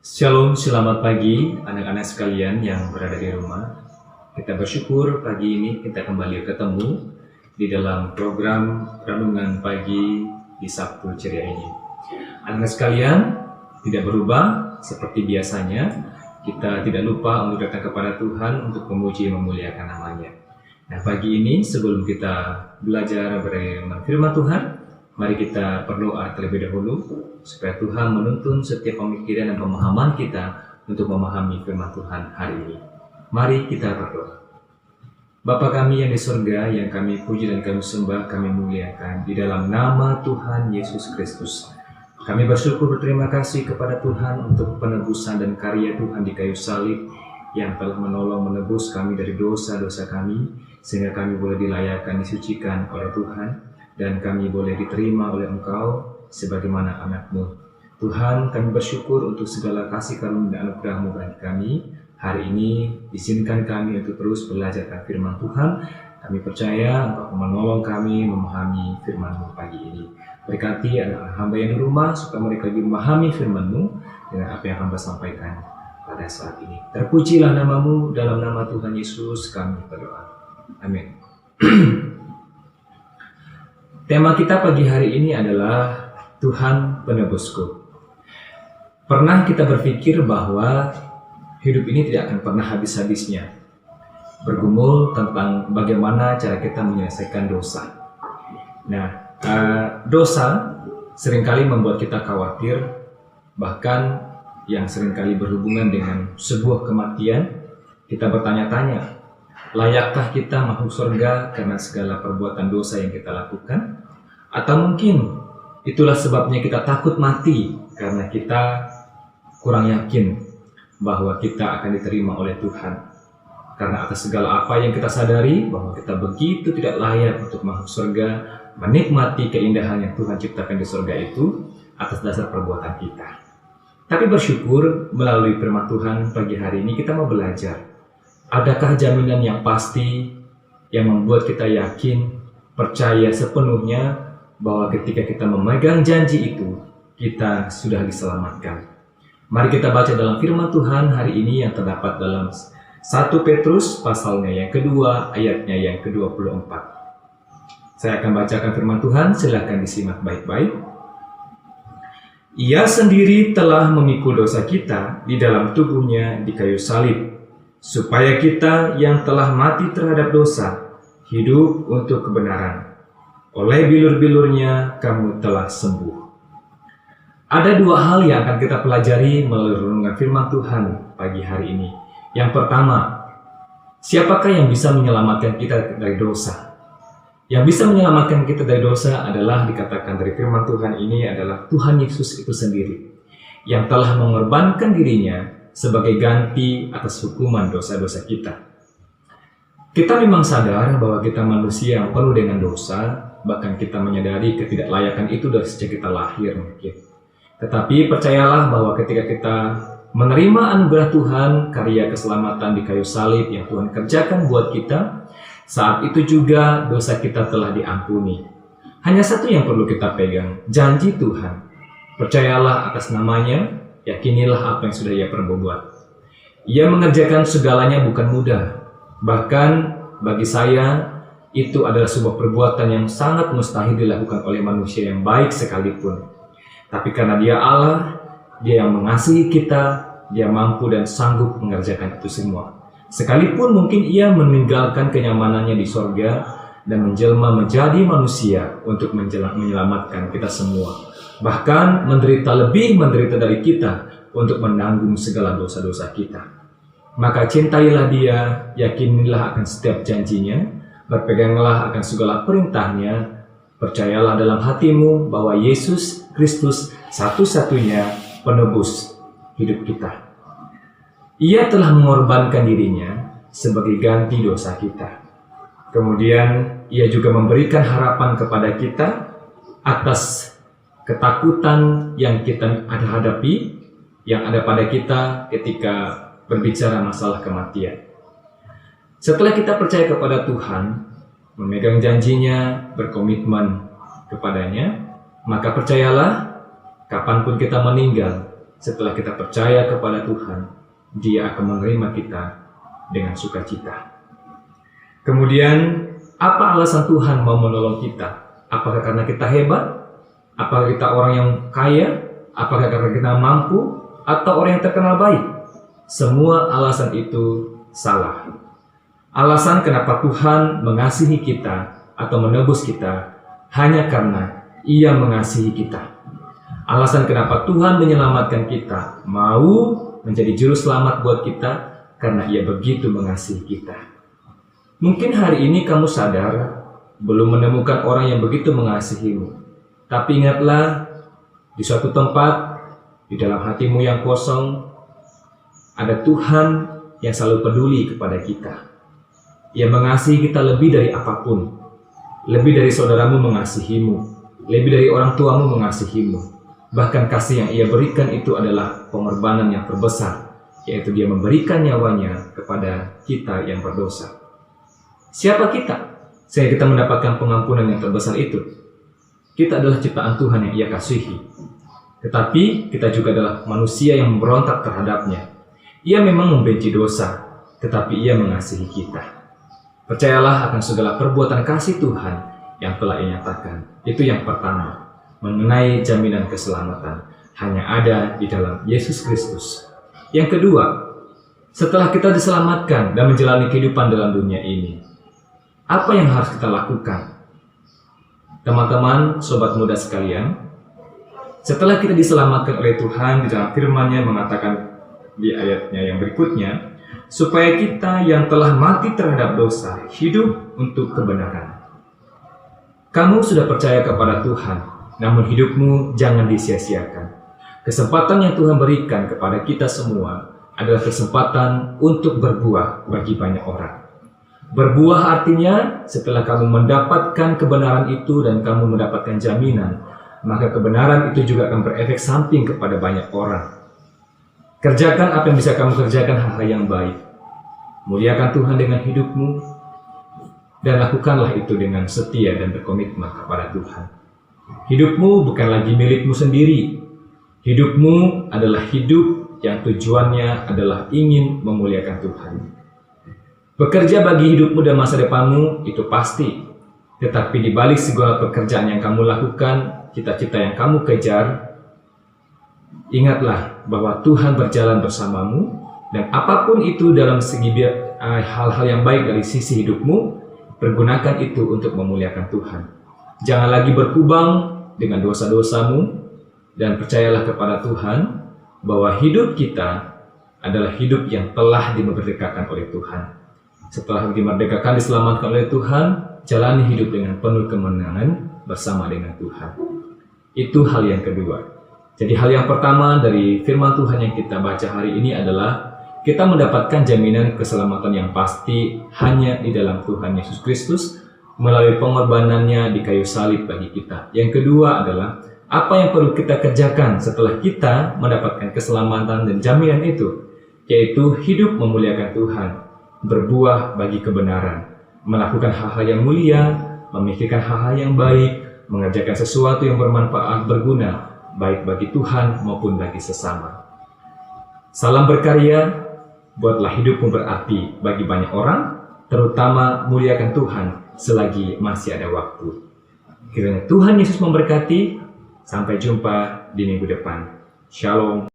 Shalom, selamat pagi anak-anak sekalian yang berada di rumah. Kita bersyukur pagi ini kita kembali ketemu di dalam program Renungan Pagi di Sabtu Ceria ini. Anak-anak sekalian, tidak berubah seperti biasanya, kita tidak lupa untuk datang kepada Tuhan untuk memuji memuliakan namanya. Nah, pagi ini sebelum kita belajar firman Tuhan, mari kita berdoa terlebih dahulu supaya Tuhan menuntun setiap pemikiran dan pemahaman kita untuk memahami firman Tuhan hari ini. Mari kita berdoa. Bapa kami yang di surga, yang kami puji dan kami sembah, kami muliakan di dalam nama Tuhan Yesus Kristus. Kami bersyukur berterima kasih kepada Tuhan untuk penebusan dan karya Tuhan di kayu salib yang telah menolong menebus kami dari dosa-dosa kami, sehingga kami boleh dilayakkan, disucikan oleh Tuhan, dan kami boleh diterima oleh Engkau sebagaimana anak-Mu. Tuhan, kami bersyukur untuk segala kasih karunia dan anugerah-Mu bagi kami. Hari ini izinkan kami untuk terus belajar tentang firman Tuhan. Kami percaya Engkau menolong kami memahami firman-Mu pagi ini. Berkati anak-anak hamba yang di rumah supaya mereka juga memahami firman-Mu dengan apa yang hamba sampaikan pada saat ini. Terpujilah nama-Mu, dalam nama Tuhan Yesus kami berdoa. Amin. Tema kita pagi hari ini adalah Tuhan penebusku. Pernah kita berpikir bahwa hidup ini tidak akan pernah habis-habisnya bergumul tentang bagaimana cara kita menyelesaikan dosa. Nah, dosa seringkali membuat kita khawatir, bahkan yang seringkali berhubungan dengan sebuah kematian. Kita bertanya-tanya, layakkah kita masuk surga karena segala perbuatan dosa yang kita lakukan? Atau mungkin itulah sebabnya kita takut mati karena kita kurang yakin bahwa kita akan diterima oleh Tuhan. Karena atas segala apa yang kita sadari bahwa kita begitu tidak layak untuk masuk surga, menikmati keindahan yang Tuhan ciptakan di surga itu atas dasar perbuatan kita. Tapi bersyukur melalui firman Tuhan pagi hari ini kita mau belajar. Adakah jaminan yang pasti yang membuat kita yakin, percaya sepenuhnya bahwa ketika kita memegang janji itu, kita sudah diselamatkan? Mari kita baca dalam firman Tuhan hari ini yang terdapat dalam 1 Petrus pasalnya yang kedua, ayatnya yang ke-24. Saya akan bacakan firman Tuhan, silakan disimak baik-baik. Ia sendiri telah memikul dosa kita di dalam tubuhnya di kayu salib, supaya kita yang telah mati terhadap dosa hidup untuk kebenaran. Oleh bilur-bilurnya kamu telah sembuh. Ada dua hal yang akan kita pelajari melalui renungan firman Tuhan pagi hari ini. Yang pertama, siapakah yang bisa menyelamatkan kita dari dosa? Yang bisa menyelamatkan kita dari dosa adalah dikatakan dari firman Tuhan ini adalah Tuhan Yesus itu sendiri, yang telah mengorbankan dirinya sebagai ganti atas hukuman dosa-dosa kita. Kita memang sadar bahwa kita manusia yang penuh dengan dosa, bahkan kita menyadari ketidaklayakan itu dari sejak kita lahir mungkin. Tetapi percayalah bahwa ketika kita menerima anugerah Tuhan, karya keselamatan di kayu salib yang Tuhan kerjakan buat kita, saat itu juga dosa kita telah diampuni. Hanya satu yang perlu kita pegang, janji Tuhan. Percayalah atas namanya, yakinilah apa yang sudah Ia perbuat. Ia mengerjakan segalanya bukan mudah. Bahkan bagi saya, itu adalah sebuah perbuatan yang sangat mustahil dilakukan oleh manusia yang baik sekalipun. Tapi karena Dia Allah, Dia yang mengasihi kita, Dia mampu dan sanggup mengerjakan itu semua. Sekalipun mungkin Ia meninggalkan kenyamanannya di sorga dan menjelma menjadi manusia untuk menyelamatkan kita semua. Bahkan lebih menderita dari kita untuk menanggung segala dosa-dosa kita. Maka cintailah Dia, yakinilah akan setiap janjinya, berpeganglah akan segala perintahnya, percayalah dalam hatimu bahwa Yesus Kristus satu-satunya penebus hidup kita. Ia telah mengorbankan dirinya sebagai ganti dosa kita. Kemudian Ia juga memberikan harapan kepada kita atas ketakutan yang kita hadapi, yang ada pada kita ketika berbicara masalah kematian. Setelah kita percaya kepada Tuhan, memegang janjinya, berkomitmen kepadanya, maka percayalah, kapanpun kita meninggal, setelah kita percaya kepada Tuhan, Dia akan menerima kita dengan sukacita. Kemudian, apa alasan Tuhan mau menolong kita? Apakah karena kita hebat? Apakah kita orang yang kaya? Apakah karena kita mampu? Atau orang yang terkenal baik? Semua alasan itu salah. Alasan kenapa Tuhan mengasihi kita atau menebus kita hanya karena Ia mengasihi kita. Alasan kenapa Tuhan menyelamatkan kita, mau menjadi juru selamat buat kita, karena Ia begitu mengasihi kita. Mungkin hari ini kamu sadar belum menemukan orang yang begitu mengasihimu. Tapi ingatlah, di suatu tempat, di dalam hatimu yang kosong, ada Tuhan yang selalu peduli kepada kita. Ia mengasihi kita lebih dari apapun. Lebih dari saudaramu mengasihimu. Lebih dari orang tuamu mengasihimu. Bahkan kasih yang Ia berikan itu adalah pengorbanan yang terbesar, yaitu Dia memberikan nyawanya kepada kita yang berdosa. Siapa kita sehingga kita mendapatkan pengampunan yang terbesar itu? Kita adalah ciptaan Tuhan yang Ia kasihi. Tetapi kita juga adalah manusia yang memberontak terhadapnya. Ia memang membenci dosa, tetapi Ia mengasihi kita. Percayalah akan segala perbuatan kasih Tuhan yang telah Ia nyatakan. Itu yang pertama, mengenai jaminan keselamatan hanya ada di dalam Yesus Kristus. Yang kedua, setelah kita diselamatkan dan menjalani kehidupan dalam dunia ini, apa yang harus kita lakukan? Teman-teman, sobat muda sekalian, setelah kita diselamatkan oleh Tuhan, di dalam firman-Nya mengatakan di ayatnya yang berikutnya, supaya kita yang telah mati terhadap dosa, hidup untuk kebenaran. Kamu sudah percaya kepada Tuhan, namun hidupmu jangan disia-siakan. Kesempatan yang Tuhan berikan kepada kita semua adalah kesempatan untuk berbuah bagi banyak orang. Berbuah artinya setelah kamu mendapatkan kebenaran itu dan kamu mendapatkan jaminan, maka kebenaran itu juga akan berefek samping kepada banyak orang. Kerjakan apa yang bisa kamu kerjakan, hal-hal yang baik. Muliakan Tuhan dengan hidupmu dan lakukanlah itu dengan setia dan berkomitmen kepada Tuhan. Hidupmu bukan lagi milikmu sendiri. Hidupmu adalah hidup yang tujuannya adalah ingin memuliakan Tuhan. Bekerja bagi hidupmu dan masa depanmu itu pasti. Tetapi di balik segala pekerjaan yang kamu lakukan, cita-cita yang kamu kejar, ingatlah bahwa Tuhan berjalan bersamamu, dan apapun itu dalam segi hal-hal yang baik dari sisi hidupmu, pergunakan itu untuk memuliakan Tuhan. Jangan lagi berkubang dengan dosa-dosamu, dan percayalah kepada Tuhan bahwa hidup kita adalah hidup yang telah dimerdekakan oleh Tuhan. Setelah dimerdekakan, diselamatkan oleh Tuhan, jalani hidup dengan penuh kemenangan bersama dengan Tuhan. Itu hal yang kedua. Jadi hal yang pertama dari firman Tuhan yang kita baca hari ini adalah kita mendapatkan jaminan keselamatan yang pasti hanya di dalam Tuhan Yesus Kristus melalui pengorbanannya di kayu salib bagi kita. Yang kedua adalah apa yang perlu kita kerjakan setelah kita mendapatkan keselamatan dan jaminan itu, yaitu hidup memuliakan Tuhan, berbuah bagi kebenaran, melakukan hal-hal yang mulia, memikirkan hal-hal yang baik, mengerjakan sesuatu yang bermanfaat, berguna, baik bagi Tuhan maupun bagi sesama. Salam berkarya, buatlah hidupmu berarti bagi banyak orang, terutama muliakan Tuhan selagi masih ada waktu. Kiranya Tuhan Yesus memberkati. Sampai jumpa di minggu depan. Shalom.